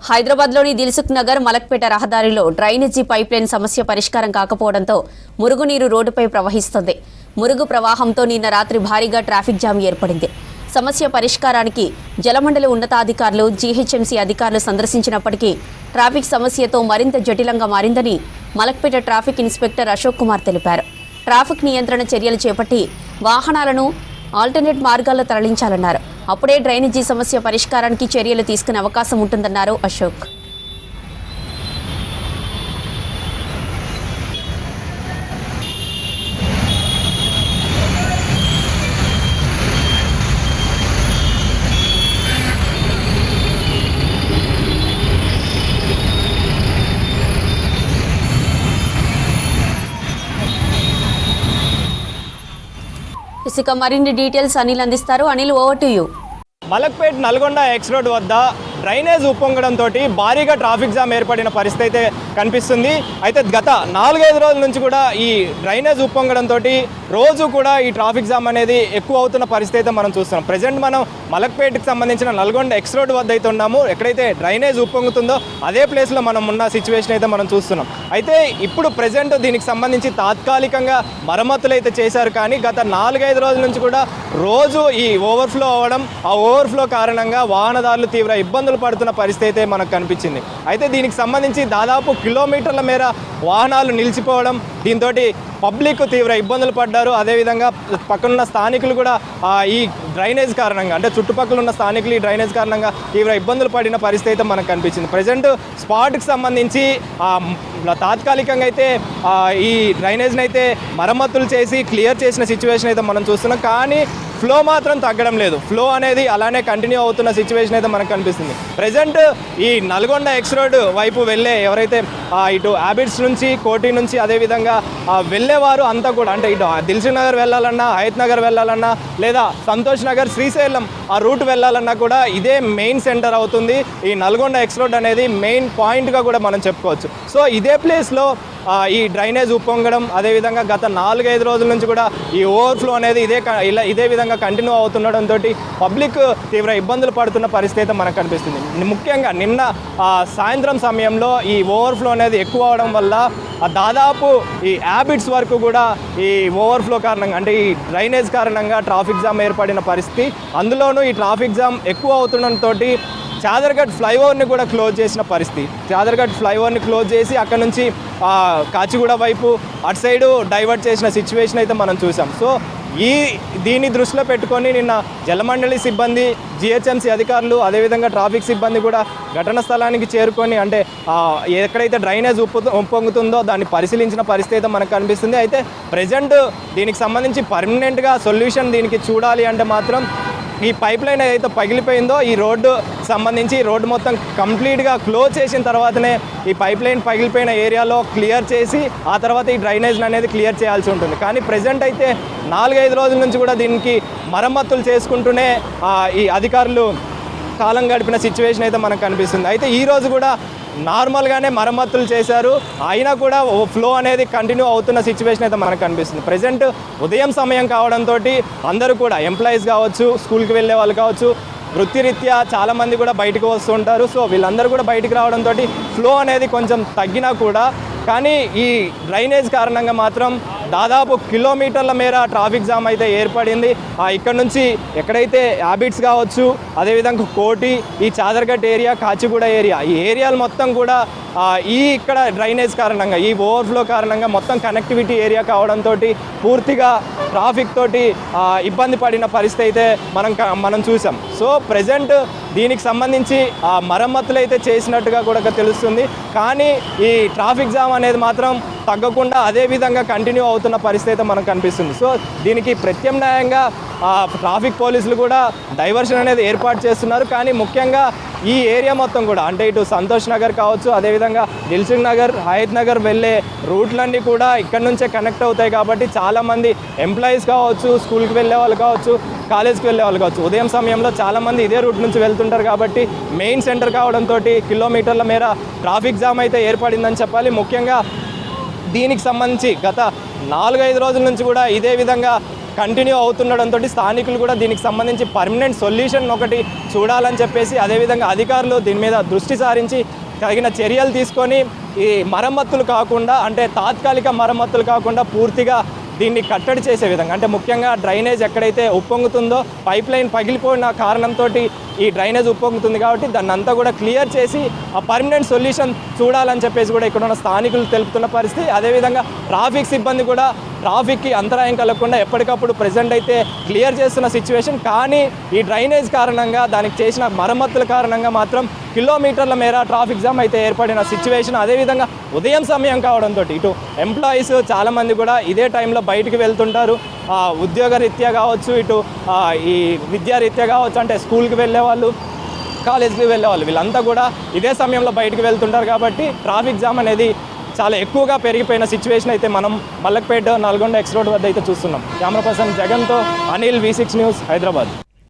హైదరాబాద్లోని దిల్సుఖ్ నగర్ మలక్పేట రహదారిలో drainage pipeline సమస్య పరిష్కారం కాకపోవడంతో మురుగునీరు రోడ్డుపై ప్రవహిస్తుంది. మురుగు ప్రవాహంతో నిన్న రాత్రి భారీగా ట్రాఫిక్ జామ్ ఏర్పడింది. సమస్య పరిష్కారానికి జలమండలి ఉన్నతాధికారులు, జీహెచ్ఎంసీ అధికారులు సందర్శించినప్పటికీ ట్రాఫిక్ సమస్యతో మరింత జటిలంగా మారిందని మలక్పేట ట్రాఫిక్ ఇన్స్పెక్టర్ అశోక్ కుమార్ తెలిపారు. ట్రాఫిక్ నియంత్రణ చర్యలు చేపట్టి వాహనాలను ఆల్టర్నేట్ మార్గాల్లో తరలించాలన్నారు. అప్పుడే డ్రైనేజీ సమస్య పరిష్కారానికి చర్యలు తీసుకునే అవకాశం ఉంటుందన్నారు అశోక్. ఇసుక మరిన్ని డీటెయిల్స్ అనిల్ అందిస్తారు. Anil, over to you. Malakpet Nalgonda X road వద్ద డ్రైనేజ్ ఉప్పొంగడంతో భారీగా ట్రాఫిక్ జామ్ ఏర్పడిన పరిస్థితి అయితే కనిపిస్తుంది. అయితే గత 4-5 రోజుల నుంచి కూడా ఈ డ్రైనేజ్ ఉప్పొంగడంతో రోజు కూడా ఈ ట్రాఫిక్ జామ్ అనేది ఎక్కువ అవుతున్న పరిస్థితి అయితే మనం చూస్తున్నాం. ప్రజెంట్ మనం మలక్పేట్కి సంబంధించిన నల్గొండ ఎక్స్ రోడ్ వద్ద అయితే ఉన్నాము. ఎక్కడైతే డ్రైనేజ్ ఉప్పొంగుతుందో అదే ప్లేస్లో మనం ఉన్న సిచ్యువేషన్ అయితే మనం చూస్తున్నాం. అయితే ఇప్పుడు ప్రజెంట్ దీనికి సంబంధించి తాత్కాలికంగా మరమ్మతులు అయితే చేశారు. కానీ గత 4-5 రోజుల నుంచి కూడా రోజు ఈ ఓవర్ఫ్లో అవ్వడం, ఆ ఓవర్ఫ్లో కారణంగా వాహనదారులు తీవ్ర ఇబ్బందులు పడుతున్న పరిస్థితి అయితే మనకు కనిపించింది. అయితే దీనికి సంబంధించి దాదాపు కిలోమీటర్ల మేర వాహనాలు నిలిచిపోవడం, దీంతో పబ్లిక్ తీవ్ర ఇబ్బందులు పడ్డారు. అదేవిధంగా పక్కనున్న స్థానికులు కూడా ఈ డ్రైనేజ్ కారణంగా, అంటే చుట్టుపక్కల ఉన్న స్థానికులు ఈ డ్రైనేజ్ కారణంగా తీవ్ర ఇబ్బందులు పడిన పరిస్థితి అయితే మనకు కనిపించింది. ప్రజెంట్ స్పాట్కి సంబంధించి తాత్కాలికంగా అయితే ఈ డ్రైనేజ్ని అయితే మరమ్మతులు చేసి క్లియర్ చేసిన సిచ్యువేషన్ అయితే మనం చూస్తున్నాం. కానీ ఫ్లో మాత్రం తగ్గడం లేదు. ఫ్లో అనేది అలానే కంటిన్యూ అవుతున్న సిచ్యువేషన్ అయితే మనకు కనిపిస్తుంది. ప్రజెంట్ ఈ నల్గొండ ఎక్స్ రోడ్ వైపు వెళ్ళే ఎవరైతే ఇటు హ్యాబిట్స్ నుంచి, కోటి నుంచి, అదేవిధంగా వెళ్ళేవారు అంతా కూడా, అంటే ఇటు దిల్సుఖ్ నగర్ వెళ్ళాలన్నా, హయత్ నగర్ వెళ్ళాలన్నా, లేదా సంతోష్ నగర్, శ్రీశైలం ఆ రూట్ వెళ్ళాలన్నా కూడా ఇదే మెయిన్ సెంటర్ అవుతుంది. ఈ నల్గొండ ఎక్స్ రోడ్ అనేది మెయిన్ పాయింట్గా కూడా మనం చెప్పుకోవచ్చు. సో ఇదే ప్లేస్లో ఈ డ్రైనేజ్ ఉప్పొంగడం, అదేవిధంగా గత 4-5 రోజుల నుంచి కూడా ఈ ఓవర్ఫ్లో అనేది ఇదే విధంగా కంటిన్యూ అవుతుండడంతో పబ్లిక్ తీవ్ర ఇబ్బందులు పడుతున్న పరిస్థితి అయితే మనకు కనిపిస్తుంది. ముఖ్యంగా నిన్న సాయంత్రం సమయంలో ఈ ఓవర్ఫ్లో అనేది ఎక్కువ అవడం వల్ల దాదాపు ఈ హ్యాబిట్స్ వరకు కూడా ఈ ఓవర్ఫ్లో కారణంగా, అంటే ఈ డ్రైనేజ్ కారణంగా ట్రాఫిక్ జామ్ ఏర్పడిన పరిస్థితి. అందులోనూ ఈ ట్రాఫిక్ జామ్ ఎక్కువ అవుతుండడంతో చాదర్ఘట్ ఫ్లైఓవర్ని కూడా క్లోజ్ చేసిన పరిస్థితి. చాదర్ఘట్ ఫ్లైఓవర్ని క్లోజ్ చేసి అక్కడ నుంచి కాచిగూడ వైపు అటు సైడు డైవర్ట్ చేసిన సిచ్యువేషన్ అయితే మనం చూసాం. సో దీన్ని దృష్టిలో పెట్టుకొని నిన్న జలమండలి సిబ్బంది, జిహెచ్ఎంసీ అధికారులు, అదేవిధంగా ట్రాఫిక్ సిబ్బంది కూడా ఘటన స్థలానికి చేరుకొని, అంటే ఎక్కడైతే డ్రైనేజ్ ఉప్పొంగుతుందో దాన్ని పరిశీలించిన పరిస్థితి అయితే మనకు కనిపిస్తుంది. అయితే ప్రజెంట్ దీనికి సంబంధించి పర్మనెంట్గా సొల్యూషన్ దీనికి చూడాలి అంటే మాత్రం ఈ పైప్ లైన్ ఏదైతే పగిలిపోయిందో ఈ రోడ్డు సంబంధించి రోడ్డు మొత్తం కంప్లీట్గా క్లోజ్ చేసిన తర్వాతనే ఈ పైప్ లైన్ పగిలిపోయిన ఏరియాలో క్లియర్ చేసి ఆ తర్వాత ఈ డ్రైనేజ్ అనేది క్లియర్ చేయాల్సి ఉంటుంది. కానీ ప్రజెంట్ అయితే 4-5 రోజుల నుంచి కూడా దీనికి మరమ్మతులు చేసుకుంటూనే ఈ అధికారులు కాలం గడిపిన సిచ్యువేషన్ అయితే మనకు కనిపిస్తుంది. అయితే ఈరోజు కూడా నార్మల్గానే మరమ్మతులు చేశారు, అయినా కూడా ఫ్లో అనేది కంటిన్యూ అవుతున్న సిచ్యువేషన్ అయితే మనకు కనిపిస్తుంది. ప్రజెంట్ ఉదయం సమయం కావడంతో అందరూ కూడా ఎంప్లాయీస్ కావచ్చు, స్కూల్కి వెళ్ళే వాళ్ళు కావచ్చు, వృత్తిరీత్యా చాలామంది కూడా బయటకు వస్తుంటారు. సో వీళ్ళందరూ కూడా బయటికి రావడంతో ఫ్లో అనేది కొంచెం తగ్గినా కూడా, కానీ ఈ డ్రైనేజ్ కారణంగా మాత్రం దాదాపు కిలోమీటర్ల మేర ట్రాఫిక్ జామ్ అయితే ఏర్పడింది. ఇక్కడ నుంచి ఎక్కడైతే హ్యాబిట్స్ కావచ్చు, అదేవిధంగా కోటి, ఈ చాదర్ఘట్ ఏరియా, కాచిగూడ ఏరియా, ఈ ఏరియాలు మొత్తం కూడా ఇక్కడ డ్రైనేజ్ కారణంగా, ఈ ఓవర్ఫ్లో కారణంగా మొత్తం కనెక్టివిటీ ఏరియా కావడంతో పూర్తిగా ట్రాఫిక్ తోటి ఇబ్బంది పడిన పరిస్థితి అయితే మనం చూసాం. సో ప్రజెంట్ దీనికి సంబంధించి మరమ్మతులు అయితే చేసినట్టుగా కూడా తెలుస్తుంది. కానీ ఈ ట్రాఫిక్ జామ్ అనేది మాత్రం తగ్గకుండా అదే విధంగా కంటిన్యూ అవుతున్న పరిస్థితి అయితే మనకు కనిపిస్తుంది. సో దీనికి ప్రత్యామ్నాయంగా ట్రాఫిక్ పోలీసులు కూడా డైవర్షన్ అనేది ఏర్పాటు చేస్తున్నారు. కానీ ముఖ్యంగా ఈ ఏరియా మొత్తం కూడా, అంటే ఇటు సంతోష్ నగర్ కావచ్చు, అదేవిధంగా దిల్సుఖ్ నగర్, హయత్ నగర్ వెళ్ళే రూట్లన్నీ కూడా ఇక్కడ నుంచే కనెక్ట్ అవుతాయి. కాబట్టి చాలామంది ఎంప్లాయీస్ కావచ్చు, స్కూల్కి వెళ్ళే వాళ్ళు కావచ్చు, కాలేజ్కి వెళ్ళే వాళ్ళు కావచ్చు, ఉదయం సమయంలో చాలామంది ఇదే రూట్ నుంచి వెళ్తుంటారు. కాబట్టి మెయిన్ సెంటర్ కావడంతో కిలోమీటర్ల మేర ట్రాఫిక్ జామ్ అయితే ఏర్పడిందని చెప్పాలి. ముఖ్యంగా దీనికి సంబంధించి గత 4-5 రోజుల నుంచి కూడా ఇదే విధంగా కంటిన్యూ అవుతుండడంతో స్థానికులు కూడా దీనికి సంబంధించి పర్మనెంట్ సొల్యూషన్ ఒకటి చూడాలని చెప్పేసి, అదేవిధంగా అధికారులు దీని మీద దృష్టి సారించి తగిన చర్యలు తీసుకొని ఈ మరమ్మతులు కాకుండా, అంటే తాత్కాలిక మరమ్మతులు కాకుండా పూర్తిగా దీన్ని కట్టడి చేసే విధంగా, అంటే ముఖ్యంగా డ్రైనేజ్ ఎక్కడైతే ఉప్పొంగుతుందో పైప్ లైన్ పగిలిపోయిన కారణంతో ఈ డ్రైనేజ్ ఉప్పొంగుతుంది కాబట్టి దాన్ని అంతా కూడా క్లియర్ చేసి ఆ పర్మనెంట్ సొల్యూషన్ చూడాలని చెప్పేసి కూడా ఇక్కడ ఉన్న స్థానికులు తెలుపుతున్న పరిస్థితి. అదేవిధంగా ట్రాఫిక్ సిబ్బంది కూడా ట్రాఫిక్కి అంతరాయం కలగకుండా ఎప్పటికప్పుడు ప్రెజెంట్ అయితే క్లియర్ చేస్తున్న సిచ్యువేషన్. కానీ ఈ డ్రైనేజ్ కారణంగా, దానికి చేసిన మరమ్మతుల కారణంగా మాత్రం కిలోమీటర్ల మేర ట్రాఫిక్ జామ్ అయితే ఏర్పడిన సిచ్యువేషన్. అదేవిధంగా ఉదయం సమయం కావడంతో ఇటు ఎంప్లాయీస్ చాలామంది కూడా ఇదే టైంలో బయటికి వెళ్తుంటారు. ఉద్యోగ రీత్యా కావచ్చు, ఇటు ఈ విద్యారీత్యా కావచ్చు, అంటే స్కూల్కి వెళ్ళే వాళ్ళు, కాలేజ్కి వెళ్ళే వాళ్ళు, వీళ్ళంతా కూడా ఇదే సమయంలో బయటికి వెళ్తుంటారు. కాబట్టి ట్రాఫిక్ జామ్ అనేది చాలా ఎక్కువగా పెరిగిపోయిన సిచ్యువేషన్ అయితే మనం మలక్పేట నల్గొండ ఎక్స్ రోడ్ వద్ద అయితే చూస్తున్నాం. కెమెరా పర్సన్ జగన్తో అనిల్, V6 న్యూస్, హైదరాబాద్.